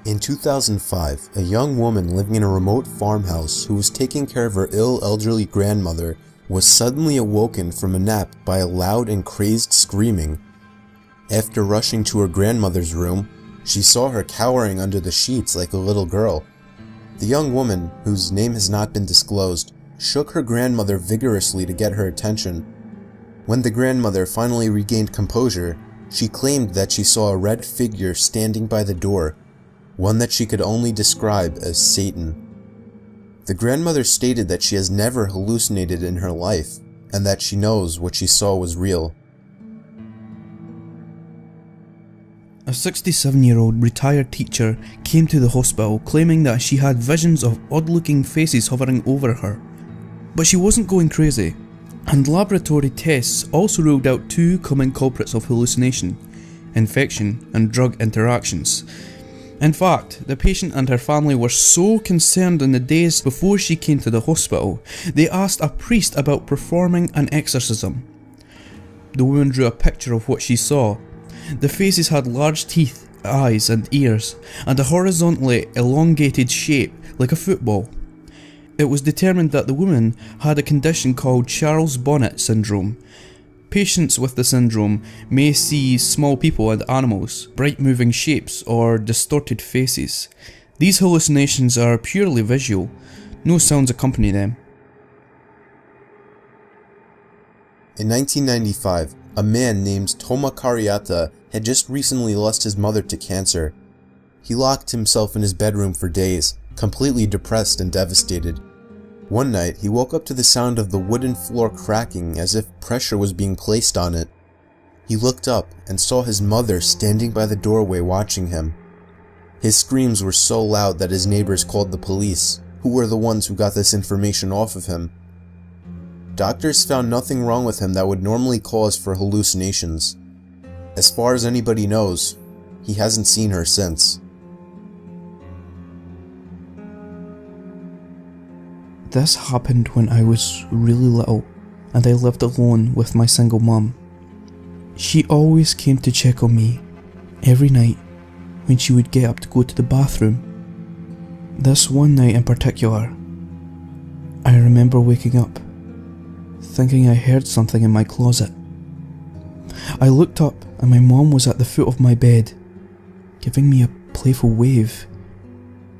In 2005, a young woman living in a remote farmhouse who was taking care of her ill elderly grandmother was suddenly awoken from a nap by a loud and crazed screaming. After rushing to her grandmother's room, she saw her cowering under the sheets like a little girl. The young woman, whose name has not been disclosed, shook her grandmother vigorously to get her attention. When the grandmother finally regained composure, she claimed that she saw a red figure standing by the door, one that she could only describe as Satan. The grandmother stated that she has never hallucinated in her life, and that she knows what she saw was real. A 67-year-old retired teacher came to the hospital claiming that she had visions of odd-looking faces hovering over her. But she wasn't going crazy, and laboratory tests also ruled out two common culprits of hallucination: infection and drug interactions. In fact, the patient and her family were so concerned in the days before she came to the hospital, they asked a priest about performing an exorcism. The woman drew a picture of what she saw. The faces had large teeth, eyes and ears, and a horizontally elongated shape like a football. It was determined that the woman had a condition called Charles Bonnet syndrome. Patients with the syndrome may see small people and animals, bright moving shapes, or distorted faces. These hallucinations are purely visual. No sounds accompany them. In 1995, a man named Toma Cariata had just recently lost his mother to cancer. He locked himself in his bedroom for days, completely depressed and devastated. One night, he woke up to the sound of the wooden floor cracking as if pressure was being placed on it. He looked up and saw his mother standing by the doorway watching him. His screams were so loud that his neighbors called the police, who were the ones who got this information off of him. Doctors found nothing wrong with him that would normally cause for hallucinations. As far as anybody knows, he hasn't seen her since. This happened when I was really little and I lived alone with my single mum. She always came to check on me every night when she would get up to go to the bathroom. This one night in particular, I remember waking up thinking I heard something in my closet. I looked up and my mum was at the foot of my bed, giving me a playful wave.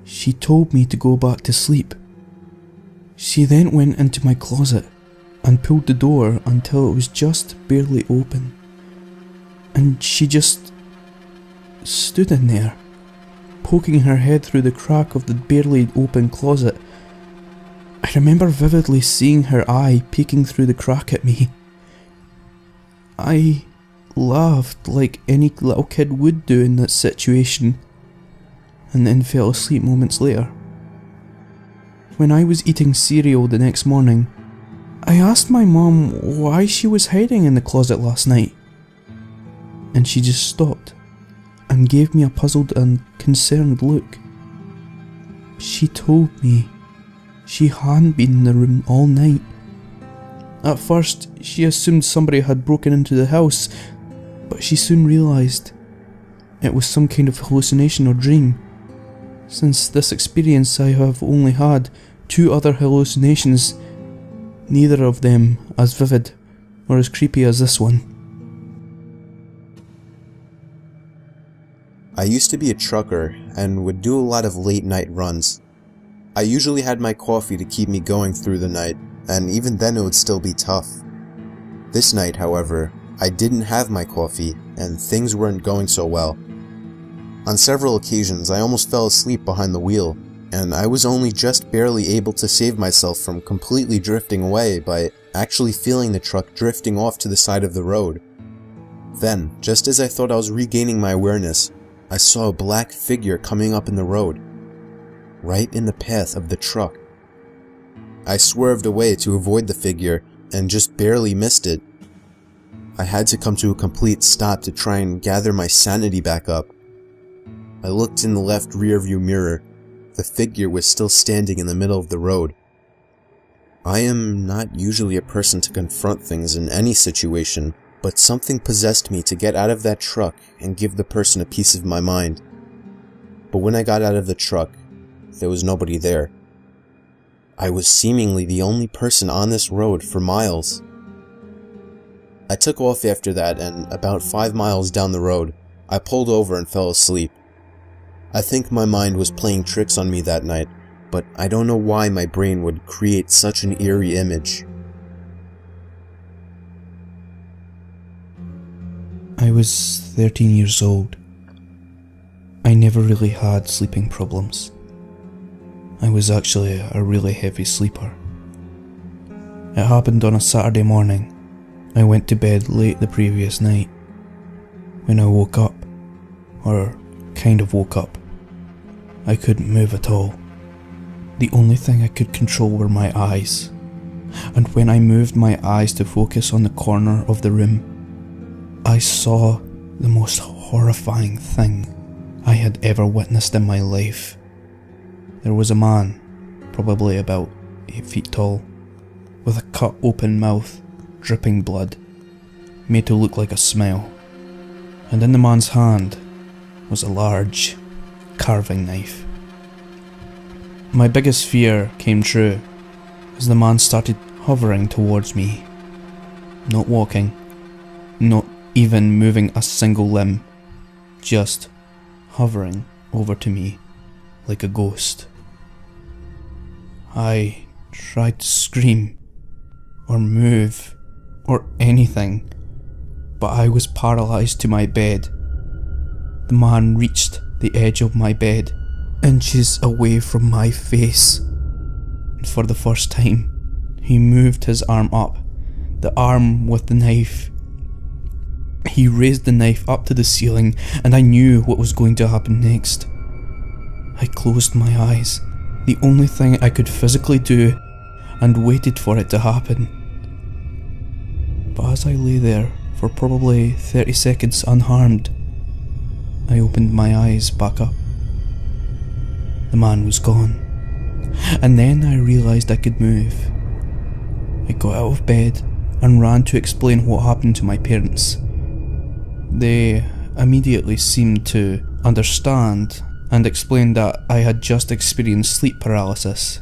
She told me to go back to sleep. She then went into my closet and pulled the door until it was just barely open. And she just stood in there, poking her head through the crack of the barely open closet. I remember vividly seeing her eye peeking through the crack at me. I laughed like any little kid would do in that situation, and then fell asleep moments later. When I was eating cereal the next morning, I asked my mum why she was hiding in the closet last night, and she just stopped and gave me a puzzled and concerned look. She told me she hadn't been in the room all night. At first, she assumed somebody had broken into the house, but she soon realised it was some kind of hallucination or dream. Since this experience, I have only had 2 other hallucinations, neither of them as vivid or as creepy as this one. I used to be a trucker and would do a lot of late night runs. I usually had my coffee to keep me going through the night, and even then it would still be tough. This night, however, I didn't have my coffee, and things weren't going so well. On several occasions, I almost fell asleep behind the wheel, and I was only just barely able to save myself from completely drifting away by actually feeling the truck drifting off to the side of the road. Then, just as I thought I was regaining my awareness, I saw a black figure coming up in the road, right in the path of the truck. I swerved away to avoid the figure and just barely missed it. I had to come to a complete stop to try and gather my sanity back up. I looked in the left rearview mirror. The figure was still standing in the middle of the road. I am not usually a person to confront things in any situation, but something possessed me to get out of that truck and give the person a piece of my mind. but when I got out of the truck, there was nobody there. I was seemingly the only person on this road for miles. I took off after that, and about 5 miles down the road, I pulled over and fell asleep. I think my mind was playing tricks on me that night, but I don't know why my brain would create such an eerie image. I was 13 years old. I never really had sleeping problems. I was actually a really heavy sleeper. It happened on a Saturday morning. I went to bed late the previous night. When I woke up, or kind of woke up, I couldn't move at all. The only thing I could control were my eyes, and when I moved my eyes to focus on the corner of the room, I saw the most horrifying thing I had ever witnessed in my life. There was a man, probably about 8 feet tall, with a cut open mouth, dripping blood, made to look like a smile, and in the man's hand was a large carving knife. My biggest fear came true as the man started hovering towards me, not walking, not even moving a single limb, just hovering over to me like a ghost. I tried to scream or move or anything, but I was paralysed to my bed. The man reached the edge of my bed, inches away from my face, and for the first time, he moved his arm up, the arm with the knife. He raised the knife up to the ceiling, and I knew what was going to happen next. I closed my eyes, the only thing I could physically do, and waited for it to happen. But as I lay there for probably 30 seconds unharmed, I opened my eyes back up. The man was gone, and then I realised I could move. I got out of bed and ran to explain what happened to my parents. They immediately seemed to understand and explained that I had just experienced sleep paralysis.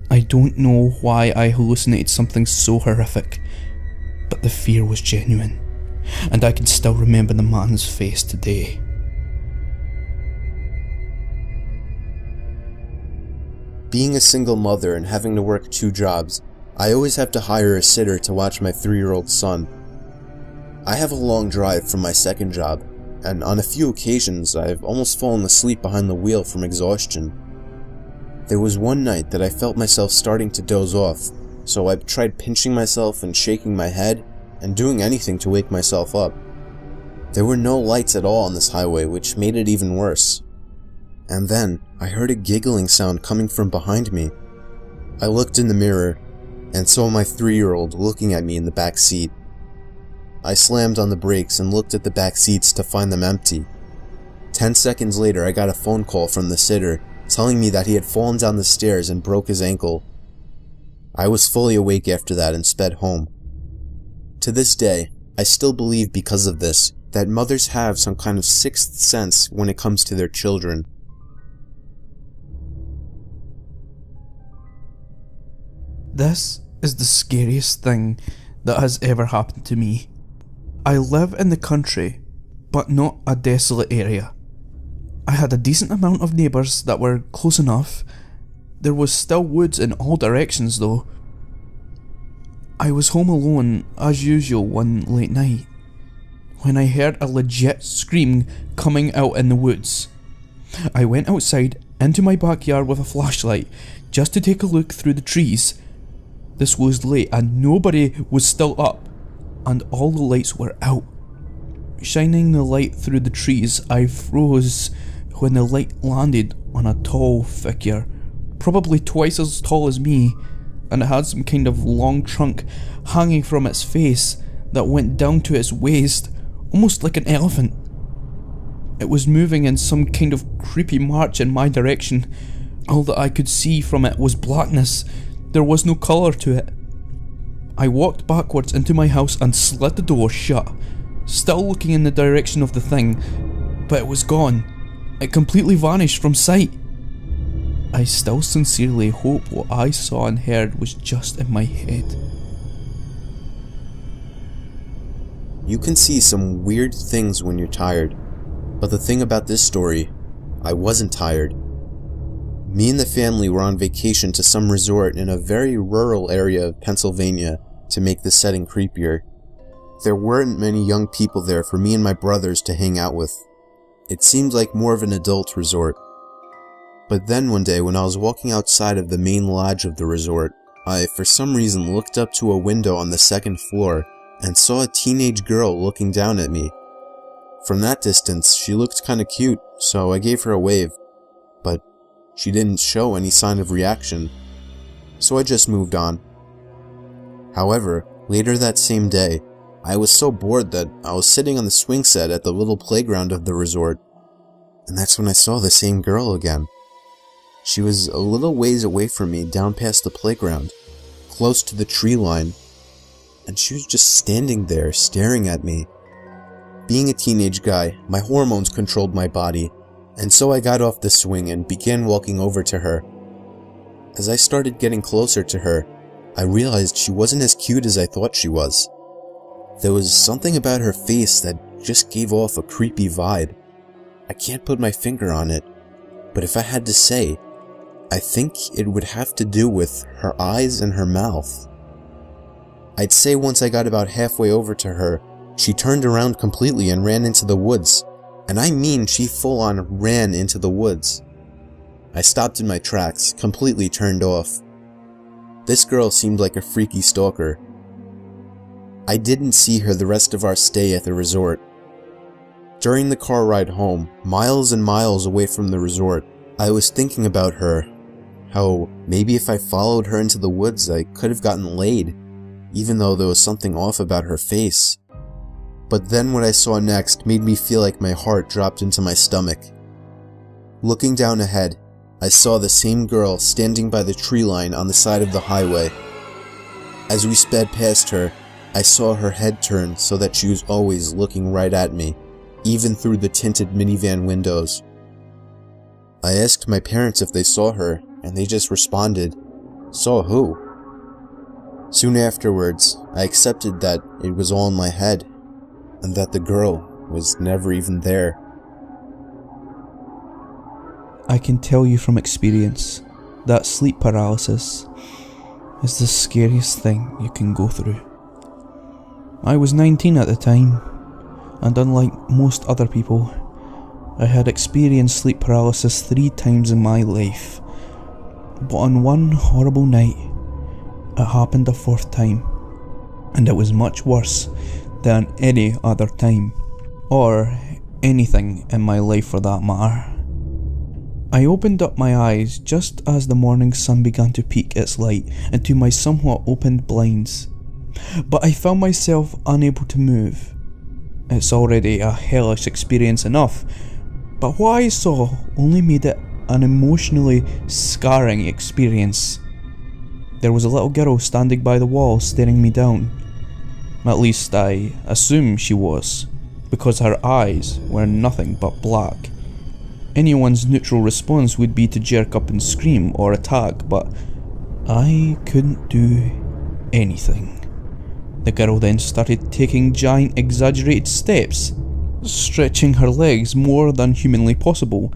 I don't know why I hallucinated something so horrific, but the fear was genuine, and I can still remember the man's face today. Being a single mother and having to work 2 jobs, I always have to hire a sitter to watch my 3-year-old son. I have a long drive from my second job, and on a few occasions I've almost fallen asleep behind the wheel from exhaustion. There was one night that I felt myself starting to doze off, so I tried pinching myself and shaking my head and doing anything to wake myself up. There were no lights at all on this highway, which made it even worse. And then I heard a giggling sound coming from behind me. I looked in the mirror and saw my 3-year-old looking at me in the back seat. I slammed on the brakes and looked at the back seats to find them empty. 10 seconds later, I got a phone call from the sitter telling me that he had fallen down the stairs and broke his ankle. I was fully awake after that and sped home. To this day, I still believe because of this that mothers have some kind of sixth sense when it comes to their children. This is the scariest thing that has ever happened to me. I live in the country, but not a desolate area. I had a decent amount of neighbours that were close enough. There was still woods in all directions though. I was home alone as usual one late night, when I heard a legit scream coming out in the woods. I went outside into my backyard with a flashlight just to take a look through the trees. This was late and nobody was still up, and all the lights were out. Shining the light through the trees, I froze when the light landed on a tall figure, probably twice as tall as me, and it had some kind of long trunk hanging from its face that went down to its waist, almost like an elephant. It was moving in some kind of creepy march in my direction. All that I could see from it was blackness. There was no colour to it. I walked backwards into my house and slid the door shut, still looking in the direction of the thing, but it was gone. It completely vanished from sight. I still sincerely hope what I saw and heard was just in my head. You can see some weird things when you're tired, but the thing about this story, I wasn't tired. Me and the family were on vacation to some resort in a very rural area of Pennsylvania to make the setting creepier. There weren't many young people there for me and my brothers to hang out with. It seemed like more of an adult resort. But then one day when I was walking outside of the main lodge of the resort, I for some reason looked up to a window on the second floor and saw a teenage girl looking down at me. From that distance, she looked kinda cute, so I gave her a wave, but she didn't show any sign of reaction, so I just moved on. However, later that same day, I was so bored that I was sitting on the swing set at the little playground of the resort, and that's when I saw the same girl again. She was a little ways away from me down past the playground, close to the tree line, and she was just standing there staring at me. Being a teenage guy, my hormones controlled my body, and so I got off the swing and began walking over to her. As I started getting closer to her, I realized she wasn't as cute as I thought she was. There was something about her face that just gave off a creepy vibe. I can't put my finger on it, but if I had to say, I think it would have to do with her eyes and her mouth. I'd say once I got about halfway over to her, she turned around completely and ran into the woods. And I mean she full on ran into the woods. I stopped in my tracks, completely turned off. This girl seemed like a freaky stalker. I didn't see her the rest of our stay at the resort. During the car ride home, miles and miles away from the resort, I was thinking about her. How maybe if I followed her into the woods I could have gotten laid, even though there was something off about her face. But then what I saw next made me feel like my heart dropped into my stomach. Looking down ahead, I saw the same girl standing by the tree line on the side of the highway. As we sped past her, I saw her head turn so that she was always looking right at me, even through the tinted minivan windows. I asked my parents if they saw her, and they just responded, "Saw who?" Soon afterwards, I accepted that it was all in my head, and that the girl was never even there. I can tell you from experience that sleep paralysis is the scariest thing you can go through. I was 19 at the time, and unlike most other people, I had experienced sleep paralysis 3 times in my life. But on one horrible night, it happened a 4th time, and it was much worse than any other time, or anything in my life for that matter. I opened up my eyes just as the morning sun began to peek its light into my somewhat opened blinds, but I found myself unable to move. It's already a hellish experience enough, but what I saw only made it an emotionally scarring experience. There was a little girl standing by the wall staring me down. At least I assume she was, because her eyes were nothing but black. Anyone's neutral response would be to jerk up and scream or attack, but I couldn't do anything. The girl then started taking giant exaggerated steps, stretching her legs more than humanly possible.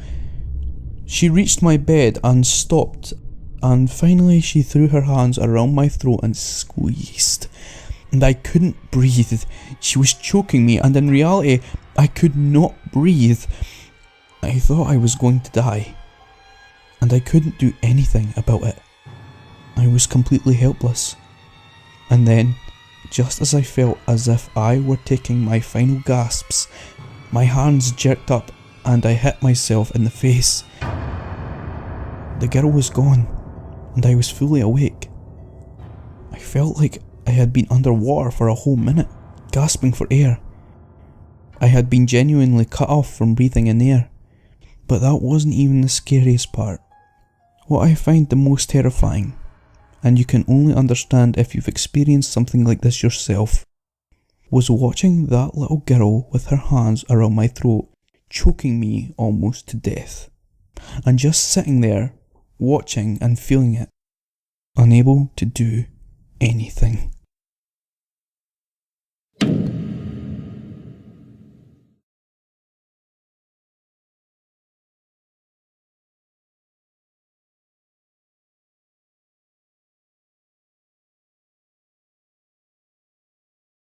She reached my bed and stopped, and finally she threw her hands around my throat and squeezed. And I couldn't breathe. She was choking me, and in reality, I could not breathe. I thought I was going to die, and I couldn't do anything about it. I was completely helpless. And then, just as I felt as if I were taking my final gasps, my hands jerked up and I hit myself in the face. The girl was gone, and I was fully awake. I felt like I had been underwater for a whole minute, gasping for air. I had been genuinely cut off from breathing in air. But that wasn't even the scariest part. What I find the most terrifying, and you can only understand if you've experienced something like this yourself, was watching that little girl with her hands around my throat, choking me almost to death. And just sitting there, watching and feeling it, unable to do anything.